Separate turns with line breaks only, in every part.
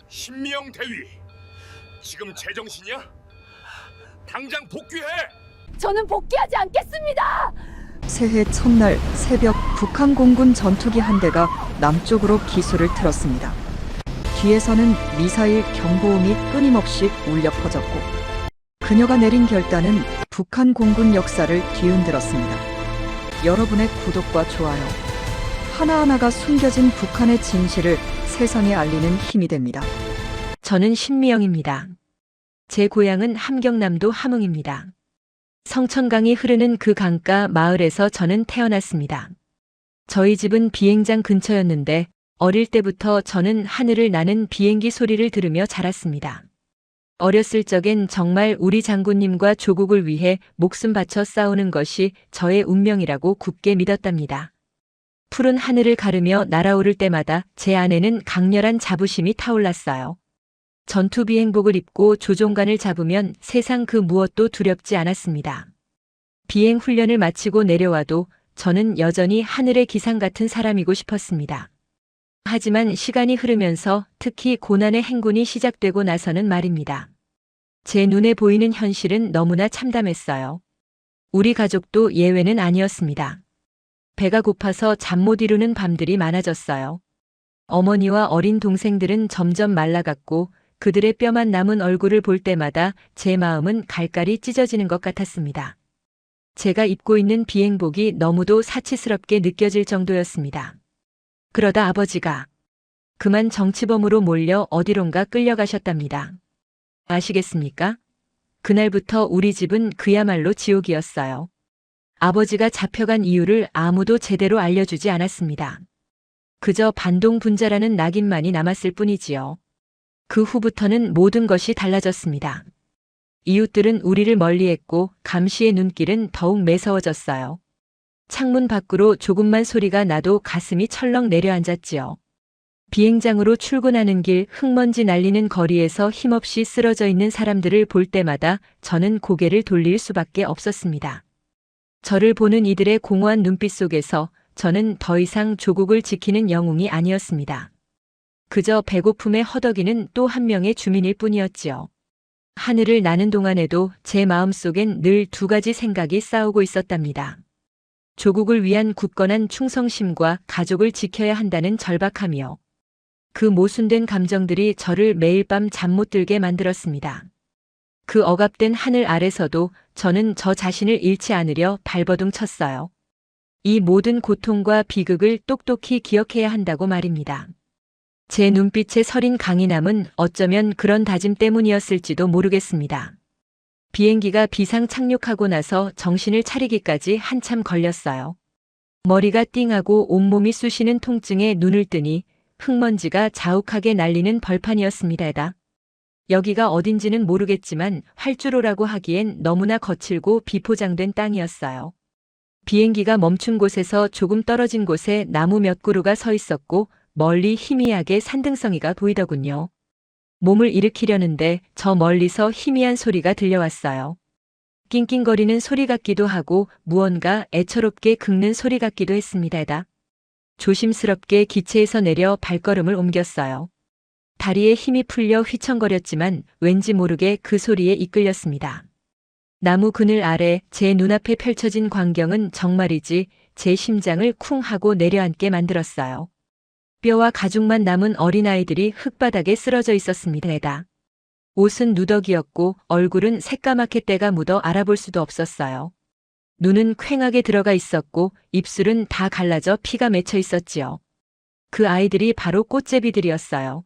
신미영 대위, 지금 제정신이야? 당장 복귀해!
저는 복귀하지 않겠습니다.
새해 첫날 새벽 북한 공군 전투기 한 대가 남쪽으로 기수를 틀었습니다. 뒤에서는 미사일 경보음이 끊임없이 울려 퍼졌고 그녀가 내린 결단은 북한 공군 역사를 뒤흔들었습니다. 여러분의 구독과 좋아요 하나하나가 숨겨진 북한의 진실을 세상에 알리는 힘이 됩니다.
저는 신미영입니다. 제 고향은 함경남도 함흥입니다. 성천강이 흐르는 그 강가 마을에서 저는 태어났습니다. 저희 집은 비행장 근처였는데 어릴 때부터 저는 하늘을 나는 비행기 소리를 들으며 자랐습니다. 어렸을 적엔 정말 우리 장군님과 조국을 위해 목숨 바쳐 싸우는 것이 저의 운명이라고 굳게 믿었답니다. 푸른 하늘을 가르며 날아오를 때마다 제 안에는 강렬한 자부심이 타올랐어요. 전투 비행복을 입고 조종관을 잡으면 세상 그 무엇도 두렵지 않았습니다. 비행 훈련을 마치고 내려와도 저는 여전히 하늘의 기상 같은 사람이고 싶었습니다. 하지만 시간이 흐르면서 특히 고난의 행군이 시작되고 나서는 말입니다. 제 눈에 보이는 현실은 너무나 참담했어요. 우리 가족도 예외는 아니었습니다. 배가 고파서 잠 못 이루는 밤들이 많아졌어요. 어머니와 어린 동생들은 점점 말라갔고 그들의 뼈만 남은 얼굴을 볼 때마다 제 마음은 갈갈이 찢어지는 것 같았습니다. 제가 입고 있는 비행복이 너무도 사치스럽게 느껴질 정도였습니다. 그러다 아버지가 그만 정치범으로 몰려 어디론가 끌려가셨답니다. 아시겠습니까? 그날부터 우리 집은 그야말로 지옥이었어요. 아버지가 잡혀간 이유를 아무도 제대로 알려주지 않았습니다. 그저 반동분자라는 낙인만이 남았을 뿐이지요. 그 후부터는 모든 것이 달라졌습니다. 이웃들은 우리를 멀리했고 감시의 눈길은 더욱 매서워졌어요. 창문 밖으로 조금만 소리가 나도 가슴이 철렁 내려앉았지요. 비행장으로 출근하는 길 흙먼지 날리는 거리에서 힘없이 쓰러져 있는 사람들을 볼 때마다 저는 고개를 돌릴 수밖에 없었습니다. 저를 보는 이들의 공허한 눈빛 속에서 저는 더 이상 조국을 지키는 영웅이 아니었습니다. 그저 배고픔에 허덕이는 또 한 명의 주민일 뿐이었지요. 하늘을 나는 동안에도 제 마음속엔 늘 두 가지 생각이 싸우고 있었답니다. 조국을 위한 굳건한 충성심과 가족을 지켜야 한다는 절박함이요. 그 모순된 감정들이 저를 매일 밤 잠 못 들게 만들었습니다. 그 억압된 하늘 아래서도 저는 저 자신을 잃지 않으려 발버둥 쳤어요. 이 모든 고통과 비극을 똑똑히 기억해야 한다고 말입니다. 제 눈빛에 서린 강인함은 어쩌면 그런 다짐 때문이었을지도 모르겠습니다. 비행기가 비상 착륙하고 나서 정신을 차리기까지 한참 걸렸어요. 머리가 띵하고 온몸이 쑤시는 통증에 눈을 뜨니 흙먼지가 자욱하게 날리는 벌판이었습니다. 여기가 어딘지는 모르겠지만 활주로라고 하기엔 너무나 거칠고 비포장된 땅이었어요. 비행기가 멈춘 곳에서 조금 떨어진 곳에 나무 몇 그루가 서 있었고 멀리 희미하게 산등성이가 보이더군요. 몸을 일으키려는데 저 멀리서 희미한 소리가 들려왔어요. 낑낑거리는 소리 같기도 하고 무언가 애처롭게 긁는 소리 같기도 했습니다. 조심스럽게 기체에서 내려 발걸음을 옮겼어요. 다리에 힘이 풀려 휘청거렸지만 왠지 모르게 그 소리에 이끌렸습니다. 나무 그늘 아래 제 눈앞에 펼쳐진 광경은 정말이지 제 심장을 쿵 하고 내려앉게 만들었어요. 뼈와 가죽만 남은 어린아이들이 흙바닥에 쓰러져 있었습니다. 옷은 누더기였고 얼굴은 새까맣게 때가 묻어 알아볼 수도 없었어요. 눈은 퀭하게 들어가 있었고 입술은 다 갈라져 피가 맺혀 있었지요. 그 아이들이 바로 꽃제비들이었어요.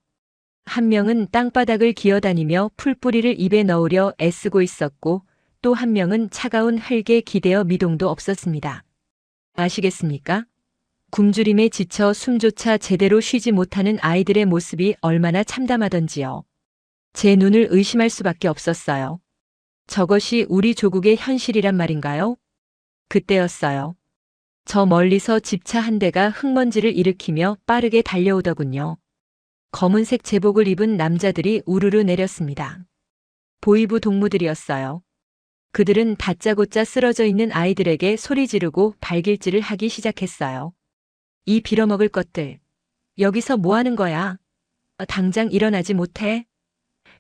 한 명은 땅바닥을 기어다니며 풀뿌리를 입에 넣으려 애쓰고 있었고 또 한 명은 차가운 흙에 기대어 미동도 없었습니다. 아시겠습니까? 굶주림에 지쳐 숨조차 제대로 쉬지 못하는 아이들의 모습이 얼마나 참담하던지요. 제 눈을 의심할 수밖에 없었어요. 저것이 우리 조국의 현실이란 말인가요? 그때였어요. 저 멀리서 집차 한 대가 흙먼지를 일으키며 빠르게 달려오더군요. 검은색 제복을 입은 남자들이 우르르 내렸습니다. 보이부 동무들이었어요. 그들은 다짜고짜 쓰러져 있는 아이들에게 소리 지르고 발길질을 하기 시작했어요. 이 빌어먹을 것들. 여기서 뭐 하는 거야? 당장 일어나지 못해?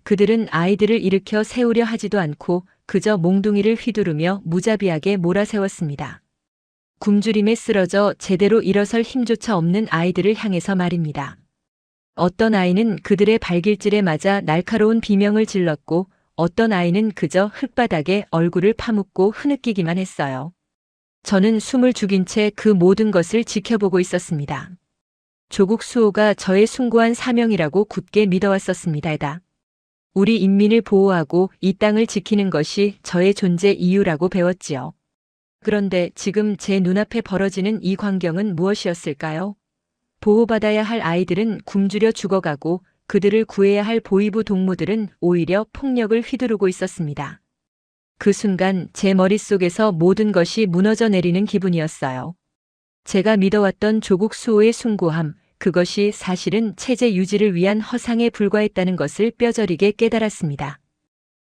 그들은 아이들을 일으켜 세우려 하지도 않고 그저 몽둥이를 휘두르며 무자비하게 몰아세웠습니다. 굶주림에 쓰러져 제대로 일어설 힘조차 없는 아이들을 향해서 말입니다. 어떤 아이는 그들의 발길질에 맞아 날카로운 비명을 질렀고 어떤 아이는 그저 흙바닥에 얼굴을 파묻고 흐느끼기만 했어요. 저는 숨을 죽인 채 그 모든 것을 지켜보고 있었습니다. 조국 수호가 저의 숭고한 사명이라고 굳게 믿어왔었습니다. 우리 인민을 보호하고 이 땅을 지키는 것이 저의 존재 이유라고 배웠지요. 그런데 지금 제 눈앞에 벌어지는 이 광경은 무엇이었을까요? 보호받아야 할 아이들은 굶주려 죽어가고 그들을 구해야 할 보위부 동무들은 오히려 폭력을 휘두르고 있었습니다. 그 순간 제 머릿속에서 모든 것이 무너져 내리는 기분이었어요. 제가 믿어왔던 조국 수호의 숭고함, 그것이 사실은 체제 유지를 위한 허상에 불과했다는 것을 뼈저리게 깨달았습니다.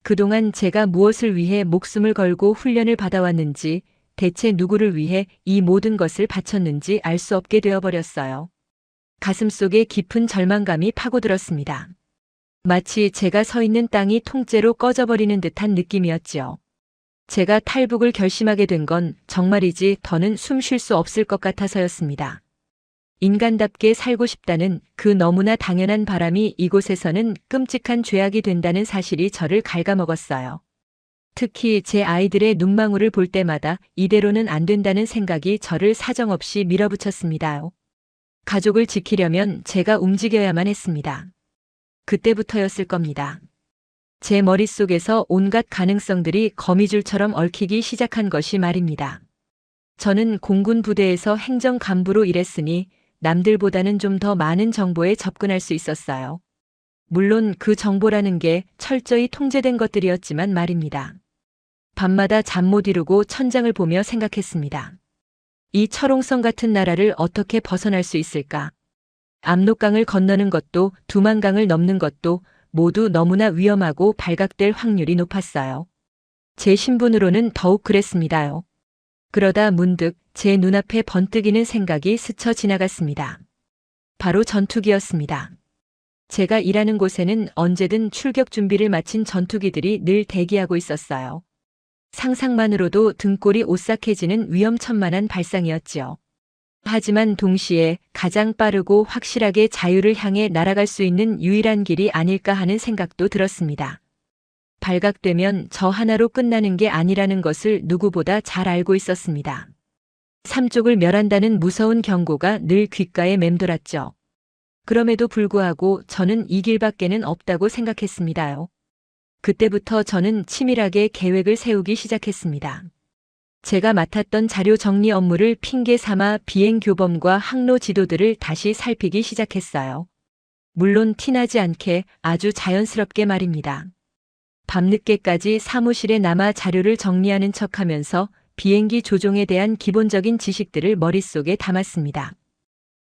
그동안 제가 무엇을 위해 목숨을 걸고 훈련을 받아왔는지, 대체 누구를 위해 이 모든 것을 바쳤는지 알 수 없게 되어버렸어요. 가슴속에 깊은 절망감이 파고들었습니다. 마치 제가 서 있는 땅이 통째로 꺼져버리는 듯한 느낌이었지요. 제가 탈북을 결심하게 된 건 정말이지 더는 숨 쉴 수 없을 것 같아서였습니다. 인간답게 살고 싶다는 그 너무나 당연한 바람이 이곳에서는 끔찍한 죄악이 된다는 사실이 저를 갉아먹었어요. 특히 제 아이들의 눈망울을 볼 때마다 이대로는 안 된다는 생각이 저를 사정없이 밀어붙였습니다. 가족을 지키려면 제가 움직여야만 했습니다. 그때부터였을 겁니다. 제 머릿속에서 온갖 가능성들이 거미줄처럼 얽히기 시작한 것이 말입니다. 저는 공군 부대에서 행정간부로 일했으니 남들보다는 좀 더 많은 정보에 접근할 수 있었어요. 물론 그 정보라는 게 철저히 통제된 것들이었지만 말입니다. 밤마다 잠 못 이루고 천장을 보며 생각했습니다. 이 철옹성 같은 나라를 어떻게 벗어날 수 있을까? 압록강을 건너는 것도 두만강을 넘는 것도 모두 너무나 위험하고 발각될 확률이 높았어요. 제 신분으로는 더욱 그랬습니다요. 그러다 문득 제 눈앞에 번뜩이는 생각이 스쳐 지나갔습니다. 바로 전투기였습니다. 제가 일하는 곳에는 언제든 출격 준비를 마친 전투기들이 늘 대기하고 있었어요. 상상만으로도 등골이 오싹해지는 위험천만한 발상이었지요. 하지만 동시에 가장 빠르고 확실하게 자유를 향해 날아갈 수 있는 유일한 길이 아닐까 하는 생각도 들었습니다. 발각되면 저 하나로 끝나는 게 아니라는 것을 누구보다 잘 알고 있었습니다. 삼족을 멸한다는 무서운 경고가 늘 귓가에 맴돌았죠. 그럼에도 불구하고 저는 이 길밖에는 없다고 생각했습니다요. 그때부터 저는 치밀하게 계획을 세우기 시작했습니다. 제가 맡았던 자료 정리 업무를 핑계 삼아 비행 교범과 항로 지도들을 다시 살피기 시작했어요. 물론 티나지 않게 아주 자연스럽게 말입니다. 밤늦게까지 사무실에 남아 자료를 정리하는 척하면서 비행기 조종에 대한 기본적인 지식들을 머릿속에 담았습니다.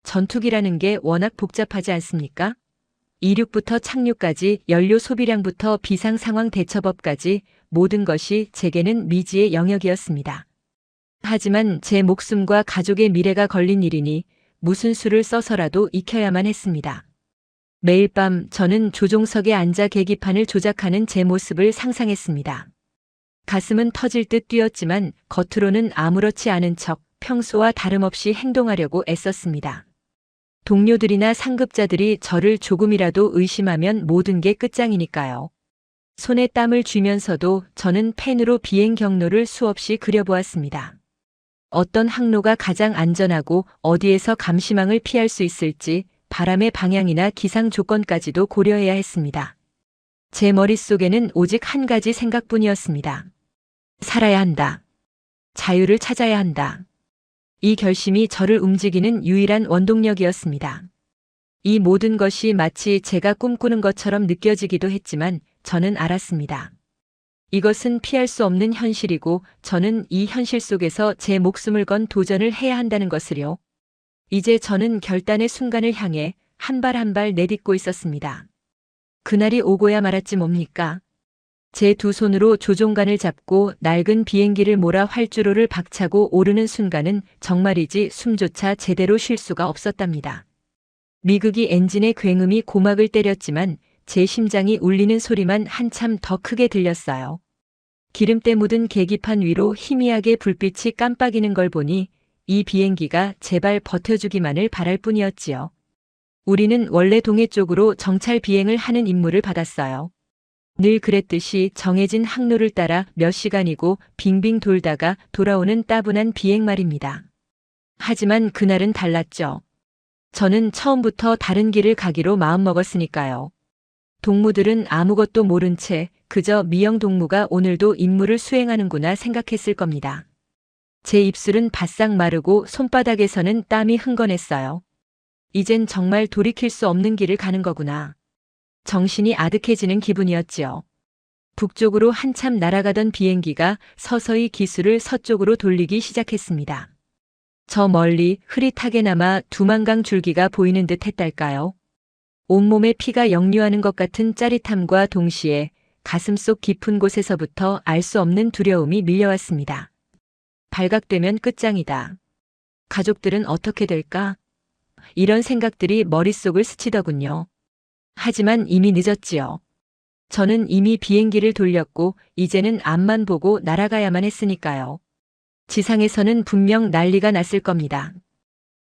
전투기라는 게 워낙 복잡하지 않습니까? 이륙부터 착륙까지 연료 소비량부터 비상상황 대처법까지 모든 것이 제게는 미지의 영역이었습니다. 하지만 제 목숨과 가족의 미래가 걸린 일이니 무슨 수를 써서라도 익혀야만 했습니다. 매일 밤 저는 조종석에 앉아 계기판을 조작하는 제 모습을 상상했습니다. 가슴은 터질 듯 뛰었지만 겉으로는 아무렇지 않은 척 평소와 다름없이 행동하려고 애썼습니다. 동료들이나 상급자들이 저를 조금이라도 의심하면 모든 게 끝장이니까요. 손에 땀을 쥐면서도 저는 펜으로 비행 경로를 수없이 그려보았습니다. 어떤 항로가 가장 안전하고 어디에서 감시망을 피할 수 있을지 바람의 방향이나 기상 조건까지도 고려해야 했습니다. 제 머릿속에는 오직 한 가지 생각뿐이었습니다. 살아야 한다. 자유를 찾아야 한다. 이 결심이 저를 움직이는 유일한 원동력이었습니다. 이 모든 것이 마치 제가 꿈꾸는 것처럼 느껴지기도 했지만 저는 알았습니다. 이것은 피할 수 없는 현실이고 저는 이 현실 속에서 제 목숨을 건 도전을 해야 한다는 것을요. 이제 저는 결단의 순간을 향해 한 발 한 발 내딛고 있었습니다. 그날이 오고야 말았지 뭡니까? 제 두 손으로 조종관을 잡고 낡은 비행기를 몰아 활주로를 박차고 오르는 순간은 정말이지 숨조차 제대로 쉴 수가 없었답니다. 미국이 엔진의 굉음이 고막을 때렸지만 제 심장이 울리는 소리만 한참 더 크게 들렸어요. 기름때 묻은 계기판 위로 희미하게 불빛이 깜빡이는 걸 보니 이 비행기가 제발 버텨주기만을 바랄 뿐이었지요. 우리는 원래 동해 쪽으로 정찰 비행을 하는 임무를 받았어요. 늘 그랬듯이 정해진 항로를 따라 몇 시간이고 빙빙 돌다가 돌아오는 따분한 비행 말입니다. 하지만 그날은 달랐죠. 저는 처음부터 다른 길을 가기로 마음먹었으니까요. 동무들은 아무것도 모른 채 그저 미영 동무가 오늘도 임무를 수행하는구나 생각했을 겁니다. 제 입술은 바싹 마르고 손바닥에서는 땀이 흥건했어요. 이젠 정말 돌이킬 수 없는 길을 가는 거구나. 정신이 아득해지는 기분이었지요. 북쪽으로 한참 날아가던 비행기가 서서히 기술을 서쪽으로 돌리기 시작했습니다. 저 멀리 흐릿하게나마 두만강 줄기가 보이는 듯 했달까요? 온몸에 피가 역류하는 것 같은 짜릿함과 동시에 가슴속 깊은 곳에서부터 알 수 없는 두려움이 밀려왔습니다. 발각되면 끝장이다. 가족들은 어떻게 될까? 이런 생각들이 머릿속을 스치더군요. 하지만 이미 늦었지요. 저는 이미 비행기를 돌렸고 이제는 앞만 보고 날아가야만 했으니까요. 지상에서는 분명 난리가 났을 겁니다.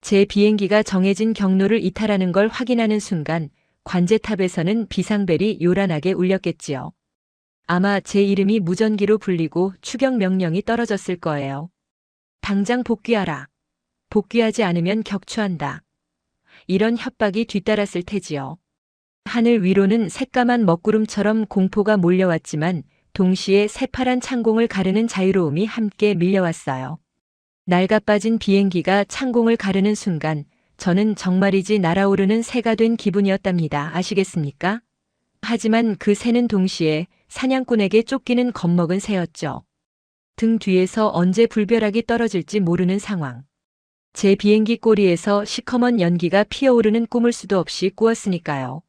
제 비행기가 정해진 경로를 이탈하는 걸 확인하는 순간 관제탑에서는 비상벨이 요란하게 울렸겠지요. 아마 제 이름이 무전기로 불리고 추격 명령이 떨어졌을 거예요. 당장 복귀하라. 복귀하지 않으면 격추한다. 이런 협박이 뒤따랐을 테지요. 하늘 위로는 새까만 먹구름처럼 공포가 몰려왔지만 동시에 새파란 창공을 가르는 자유로움이 함께 밀려왔어요. 낡아빠진 비행기가 창공을 가르는 순간 저는 정말이지 날아오르는 새가 된 기분이었답니다. 아시겠습니까? 하지만 그 새는 동시에 사냥꾼에게 쫓기는 겁먹은 새였죠. 등 뒤에서 언제 불벼락이 떨어질지 모르는 상황. 제 비행기 꼬리에서 시커먼 연기가 피어오르는 꿈을 수도 없이 꾸었으니까요.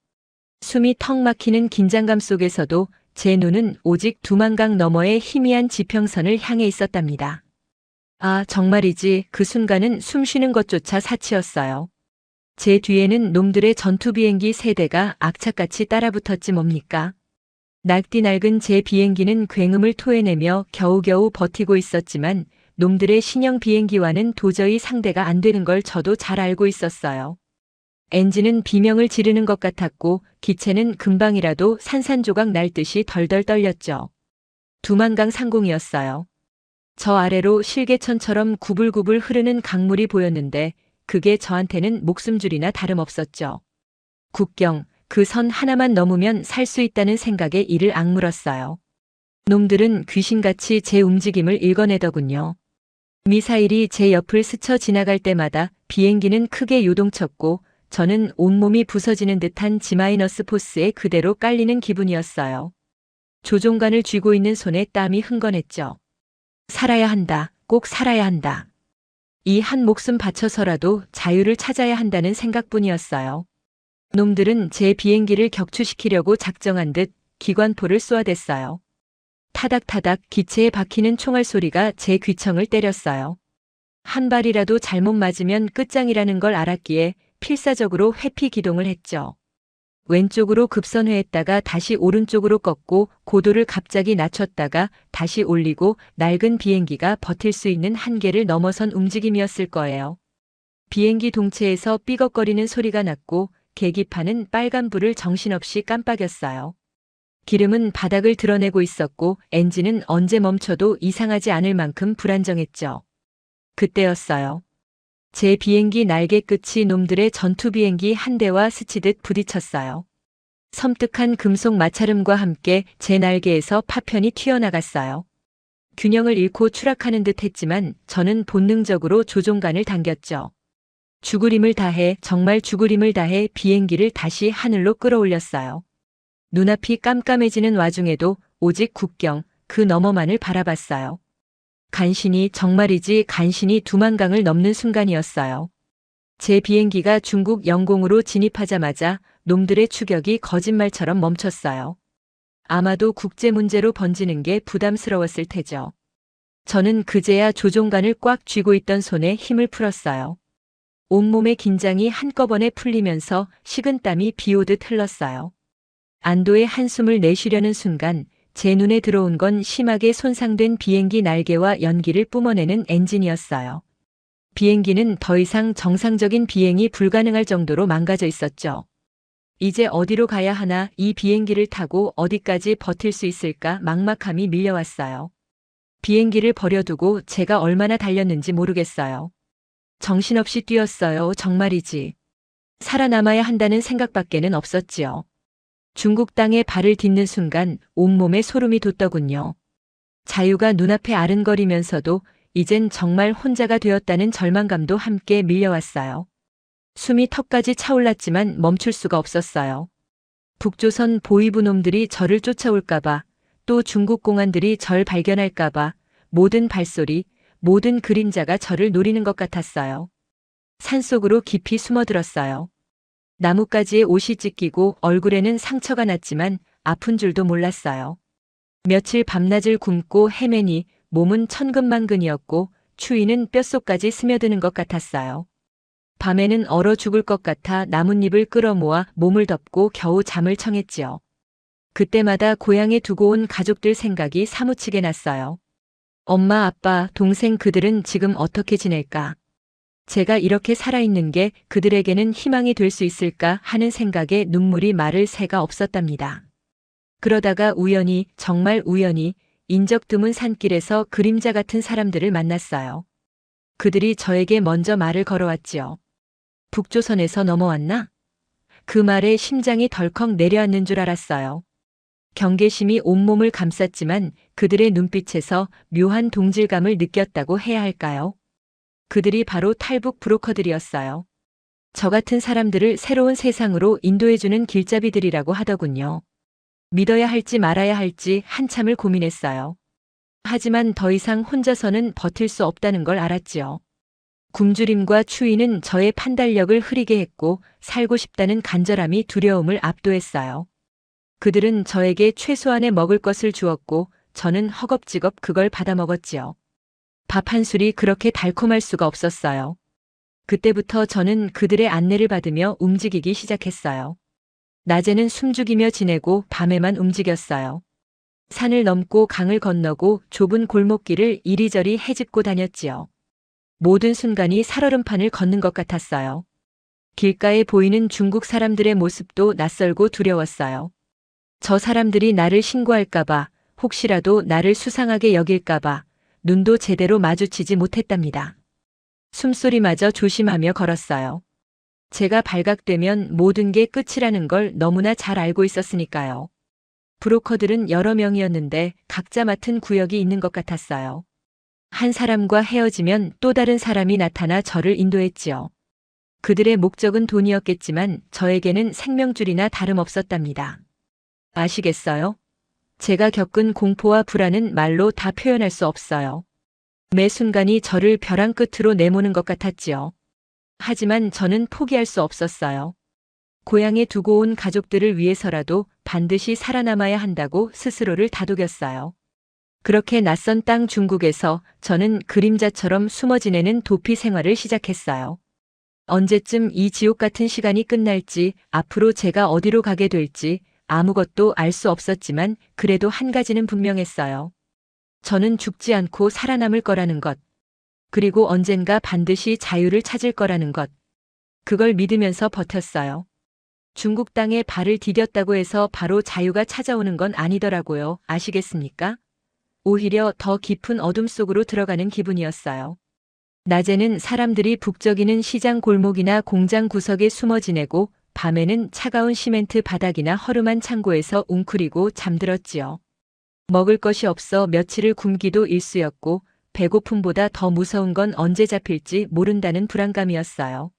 숨이 턱 막히는 긴장감 속에서도 제 눈은 오직 두만강 너머의 희미한 지평선을 향해 있었답니다. 아, 정말이지 그 순간은 숨 쉬는 것조차 사치였어요. 제 뒤에는 놈들의 전투 비행기 세대가 악착같이 따라붙었지 뭡니까? 낡디 낡은 제 비행기는 굉음을 토해내며 겨우겨우 버티고 있었지만 놈들의 신형 비행기와는 도저히 상대가 안 되는 걸 저도 잘 알고 있었어요. 엔진은 비명을 지르는 것 같았고 기체는 금방이라도 산산조각 날 듯이 덜덜 떨렸죠. 두만강 상공이었어요. 저 아래로 실개천처럼 구불구불 흐르는 강물이 보였는데 그게 저한테는 목숨줄이나 다름없었죠. 국경, 그 선 하나만 넘으면 살 수 있다는 생각에 이를 악물었어요. 놈들은 귀신같이 제 움직임을 읽어내더군요. 미사일이 제 옆을 스쳐 지나갈 때마다 비행기는 크게 요동쳤고 저는 온몸이 부서지는 듯한 지마이너스 포스에 그대로 깔리는 기분이었어요. 조종관을 쥐고 있는 손에 땀이 흥건했죠. 살아야 한다. 꼭 살아야 한다. 이 한 목숨 바쳐서라도 자유를 찾아야 한다는 생각뿐이었어요. 놈들은 제 비행기를 격추시키려고 작정한 듯 기관포를 쏘아댔어요. 타닥타닥 기체에 박히는 총알 소리가 제 귀청을 때렸어요. 한 발이라도 잘못 맞으면 끝장이라는 걸 알았기에 필사적으로 회피 기동을 했죠. 왼쪽으로 급선회했다가 다시 오른쪽으로 꺾고 고도를 갑자기 낮췄다가 다시 올리고 낡은 비행기가 버틸 수 있는 한계를 넘어선 움직임이었을 거예요. 비행기 동체에서 삐걱거리는 소리가 났고 계기판은 빨간불을 정신없이 깜빡였어요. 기름은 바닥을 드러내고 있었고 엔진은 언제 멈춰도 이상하지 않을 만큼 불안정했죠. 그때였어요. 제 비행기 날개 끝이 놈들의 전투 비행기 한 대와 스치듯 부딪혔어요. 섬뜩한 금속 마찰음과 함께 제 날개에서 파편이 튀어나갔어요. 균형을 잃고 추락하는 듯 했지만 저는 본능적으로 조종간을 당겼죠. 죽으림을 다해 정말 죽으림을 다해 비행기를 다시 하늘로 끌어올렸어요. 눈앞이 깜깜해지는 와중에도 오직 국경 그 너머만을 바라봤어요. 간신히 정말이지 간신히 두만강을 넘는 순간이었어요. 제 비행기가 중국 영공으로 진입하자마자 놈들의 추격이 거짓말처럼 멈췄어요. 아마도 국제 문제로 번지는 게 부담스러웠을 테죠. 저는 그제야 조종관을 꽉 쥐고 있던 손에 힘을 풀었어요. 온몸의 긴장이 한꺼번에 풀리면서 식은땀이 비오듯 흘렀어요. 안도의 한숨을 내쉬려는 순간 제 눈에 들어온 건 심하게 손상된 비행기 날개와 연기를 뿜어내는 엔진이었어요. 비행기는 더 이상 정상적인 비행이 불가능할 정도로 망가져 있었죠. 이제 어디로 가야 하나, 이 비행기를 타고 어디까지 버틸 수 있을까 막막함이 밀려왔어요. 비행기를 버려두고 제가 얼마나 달렸는지 모르겠어요. 정신없이 뛰었어요. 정말이지. 살아남아야 한다는 생각밖에는 없었지요. 중국 땅에 발을 딛는 순간 온몸에 소름이 돋더군요. 자유가 눈앞에 아른거리면서도 이젠 정말 혼자가 되었다는 절망감도 함께 밀려왔어요. 숨이 턱까지 차올랐지만 멈출 수가 없었어요. 북조선 보위부 놈들이 저를 쫓아올까봐, 또 중국 공안들이 절 발견할까봐 모든 발소리, 모든 그림자가 저를 노리는 것 같았어요. 산속으로 깊이 숨어들었어요. 나뭇가지에 옷이 찢기고 얼굴에는 상처가 났지만 아픈 줄도 몰랐어요. 며칠 밤낮을 굶고 헤매니 몸은 천근만근이었고 추위는 뼛속까지 스며드는 것 같았어요. 밤에는 얼어 죽을 것 같아 나뭇잎을 끌어모아 몸을 덮고 겨우 잠을 청했지요. 그때마다 고향에 두고 온 가족들 생각이 사무치게 났어요. 엄마, 아빠, 동생 그들은 지금 어떻게 지낼까? 제가 이렇게 살아있는 게 그들에게는 희망이 될 수 있을까 하는 생각에 눈물이 마를 새가 없었답니다. 그러다가 우연히, 정말 우연히 인적 드문 산길에서 그림자 같은 사람들을 만났어요. 그들이 저에게 먼저 말을 걸어왔지요. 북조선에서 넘어왔나? 그 말에 심장이 덜컥 내려앉는 줄 알았어요. 경계심이 온몸을 감쌌지만 그들의 눈빛에서 묘한 동질감을 느꼈다고 해야 할까요? 그들이 바로 탈북 브로커들이었어요. 저 같은 사람들을 새로운 세상으로 인도해주는 길잡이들이라고 하더군요. 믿어야 할지 말아야 할지 한참을 고민했어요. 하지만 더 이상 혼자서는 버틸 수 없다는 걸 알았지요. 굶주림과 추위는 저의 판단력을 흐리게 했고 살고 싶다는 간절함이 두려움을 압도했어요. 그들은 저에게 최소한의 먹을 것을 주었고 저는 허겁지겁 그걸 받아먹었지요. 밥 한 술이 그렇게 달콤할 수가 없었어요. 그때부터 저는 그들의 안내를 받으며 움직이기 시작했어요. 낮에는 숨죽이며 지내고 밤에만 움직였어요. 산을 넘고 강을 건너고 좁은 골목길을 이리저리 헤집고 다녔지요. 모든 순간이 살얼음판을 걷는 것 같았어요. 길가에 보이는 중국 사람들의 모습도 낯설고 두려웠어요. 저 사람들이 나를 신고할까봐, 혹시라도 나를 수상하게 여길까봐 눈도 제대로 마주치지 못했답니다. 숨소리마저 조심하며 걸었어요. 제가 발각되면 모든 게 끝이라는 걸 너무나 잘 알고 있었으니까요. 브로커들은 여러 명이었는데 각자 맡은 구역이 있는 것 같았어요. 한 사람과 헤어지면 또 다른 사람이 나타나 저를 인도했지요. 그들의 목적은 돈이었겠지만 저에게는 생명줄이나 다름없었답니다. 아시겠어요? 제가 겪은 공포와 불안은 말로 다 표현할 수 없어요. 매 순간이 저를 벼랑 끝으로 내모는 것 같았지요. 하지만 저는 포기할 수 없었어요. 고향에 두고 온 가족들을 위해서라도 반드시 살아남아야 한다고 스스로를 다독였어요. 그렇게 낯선 땅 중국에서 저는 그림자처럼 숨어 지내는 도피 생활을 시작했어요. 언제쯤 이 지옥 같은 시간이 끝날지, 앞으로 제가 어디로 가게 될지 아무것도 알 수 없었지만 그래도 한 가지는 분명했어요. 저는 죽지 않고 살아남을 거라는 것. 그리고 언젠가 반드시 자유를 찾을 거라는 것. 그걸 믿으면서 버텼어요. 중국 땅에 발을 디뎠다고 해서 바로 자유가 찾아오는 건 아니더라고요. 아시겠습니까? 오히려 더 깊은 어둠 속으로 들어가는 기분이었어요. 낮에는 사람들이 북적이는 시장 골목이나 공장 구석에 숨어 지내고 밤에는 차가운 시멘트 바닥이나 허름한 창고에서 웅크리고 잠들었지요. 먹을 것이 없어 며칠을 굶기도 일쑤였고 배고픔보다 더 무서운 건 언제 잡힐지 모른다는 불안감이었어요.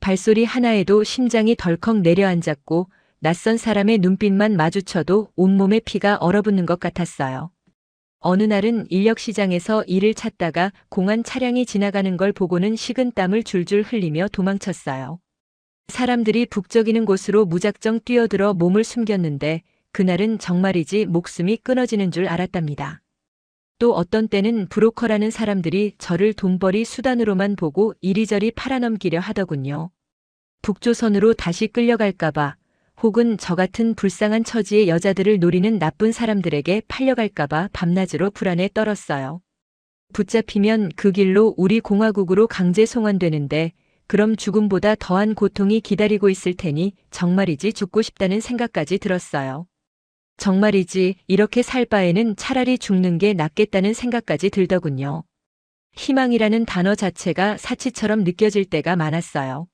발소리 하나에도 심장이 덜컥 내려앉았고 낯선 사람의 눈빛만 마주쳐도 온몸에 피가 얼어붙는 것 같았어요. 어느 날은 인력시장에서 일을 찾다가 공안 차량이 지나가는 걸 보고는 식은땀을 줄줄 흘리며 도망쳤어요. 사람들이 북적이는 곳으로 무작정 뛰어들어 몸을 숨겼는데 그날은 정말이지 목숨이 끊어지는 줄 알았답니다. 또 어떤 때는 브로커라는 사람들이 저를 돈벌이 수단으로만 보고 이리저리 팔아넘기려 하더군요. 북조선으로 다시 끌려갈까봐 혹은 저 같은 불쌍한 처지의 여자들을 노리는 나쁜 사람들에게 팔려갈까봐 밤낮으로 불안에 떨었어요. 붙잡히면 그 길로 우리 공화국으로 강제 송환되는데 그럼 죽음보다 더한 고통이 기다리고 있을 테니 정말이지 죽고 싶다는 생각까지 들었어요. 정말이지 이렇게 살 바에는 차라리 죽는 게 낫겠다는 생각까지 들더군요. 희망이라는 단어 자체가 사치처럼 느껴질 때가 많았어요.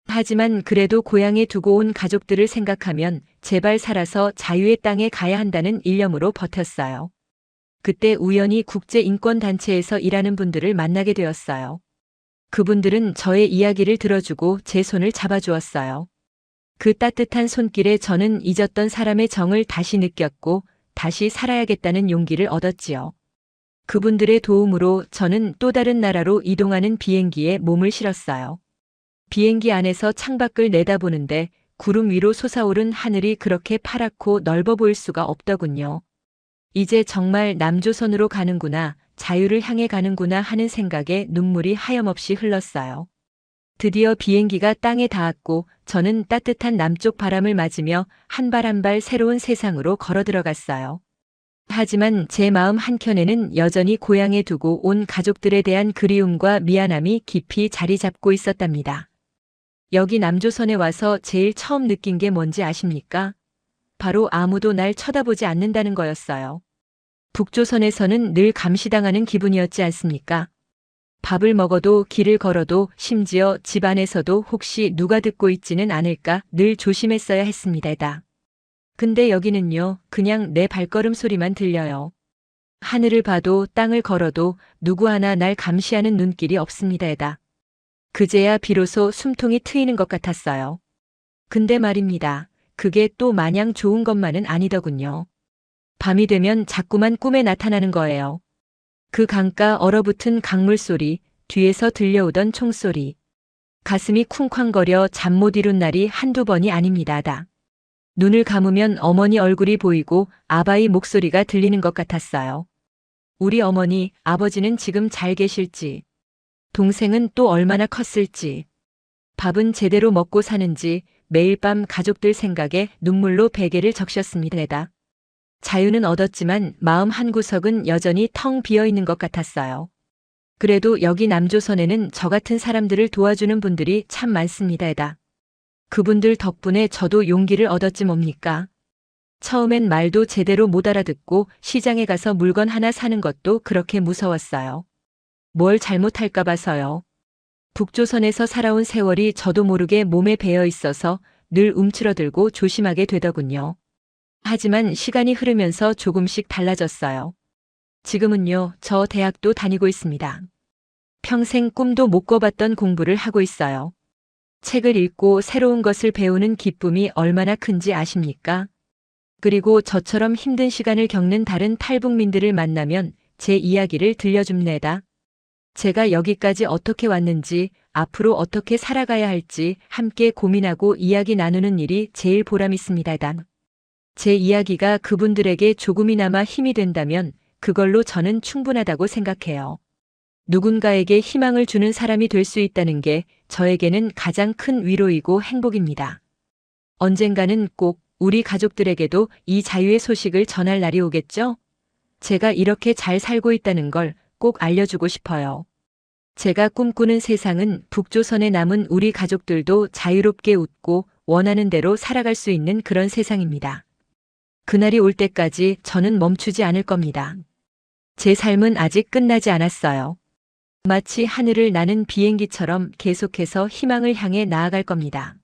하지만 그래도 고향에 두고 온 가족들을 생각하면 제발 살아서 자유의 땅에 가야 한다는 일념으로 버텼어요. 그때 우연히 국제인권단체에서 일하는 분들을 만나게 되었어요. 그분들은 저의 이야기를 들어주고 제 손을 잡아주었어요. 그 따뜻한 손길에 저는 잊었던 사람의 정을 다시 느꼈고 다시 살아야겠다는 용기를 얻었지요. 그분들의 도움으로 저는 또 다른 나라로 이동하는 비행기에 몸을 실었어요. 비행기 안에서 창밖을 내다보는데 구름 위로 솟아오른 하늘이 그렇게 파랗고 넓어 보일 수가 없더군요. 이제 정말 남조선으로 가는구나, 자유를 향해 가는구나 하는 생각에 눈물이 하염없이 흘렀어요. 드디어 비행기가 땅에 닿았고 저는 따뜻한 남쪽 바람을 맞으며 한 발 한 발 새로운 세상으로 걸어 들어갔어요. 하지만 제 마음 한켠에는 여전히 고향에 두고 온 가족들에 대한 그리움과 미안함이 깊이 자리 잡고 있었답니다. 여기 남조선에 와서 제일 처음 느낀 게 뭔지 아십니까? 바로 아무도 날 쳐다보지 않는다는 거였어요. 북조선에서는 늘 감시당하는 기분이었지 않습니까? 밥을 먹어도 길을 걸어도 심지어 집 안에서도 혹시 누가 듣고 있지는 않을까 늘 조심했어야 했습니다. 근데 여기는요, 그냥 내 발걸음 소리만 들려요. 하늘을 봐도 땅을 걸어도 누구 하나 날 감시하는 눈길이 없습니다. 그제야 비로소 숨통이 트이는 것 같았어요. 근데 말입니다. 그게 또 마냥 좋은 것만은 아니더군요. 밤이 되면 자꾸만 꿈에 나타나는 거예요. 그 강가 얼어붙은 강물 소리, 뒤에서 들려오던 총소리. 가슴이 쿵쾅거려 잠 못 이룬 날이 한두 번이 아닙니다. 눈을 감으면 어머니 얼굴이 보이고 아바의 목소리가 들리는 것 같았어요. 우리 어머니, 아버지는 지금 잘 계실지, 동생은 또 얼마나 컸을지, 밥은 제대로 먹고 사는지 매일 밤 가족들 생각에 눈물로 베개를 적셨습니다. 자유는 얻었지만 마음 한구석은 여전히 텅 비어 있는 것 같았어요. 그래도 여기 남조선에는 저 같은 사람들을 도와주는 분들이 참 많습니다. 그분들 덕분에 저도 용기를 얻었지 뭡니까? 처음엔 말도 제대로 못 알아듣고 시장에 가서 물건 하나 사는 것도 그렇게 무서웠어요. 뭘 잘못할까 봐서요. 북조선에서 살아온 세월이 저도 모르게 몸에 배어 있어서 늘 움츠러들고 조심하게 되더군요. 하지만 시간이 흐르면서 조금씩 달라졌어요. 지금은요, 저 대학도 다니고 있습니다. 평생 꿈도 못 꿔봤던 공부를 하고 있어요. 책을 읽고 새로운 것을 배우는 기쁨이 얼마나 큰지 아십니까? 그리고 저처럼 힘든 시간을 겪는 다른 탈북민들을 만나면 제 이야기를 들려줍니다. 제가 여기까지 어떻게 왔는지, 앞으로 어떻게 살아가야 할지 함께 고민하고 이야기 나누는 일이 제일 보람있습니다. 제 이야기가 그분들에게 조금이나마 힘이 된다면 그걸로 저는 충분하다고 생각해요. 누군가에게 희망을 주는 사람이 될 수 있다는 게 저에게는 가장 큰 위로이고 행복입니다. 언젠가는 꼭 우리 가족들에게도 이 자유의 소식을 전할 날이 오겠죠? 제가 이렇게 잘 살고 있다는 걸 꼭 알려주고 싶어요. 제가 꿈꾸는 세상은 북조선에 남은 우리 가족들도 자유롭게 웃고 원하는 대로 살아갈 수 있는 그런 세상입니다. 그날이 올 때까지 저는 멈추지 않을 겁니다. 제 삶은 아직 끝나지 않았어요. 마치 하늘을 나는 비행기처럼 계속해서 희망을 향해 나아갈 겁니다.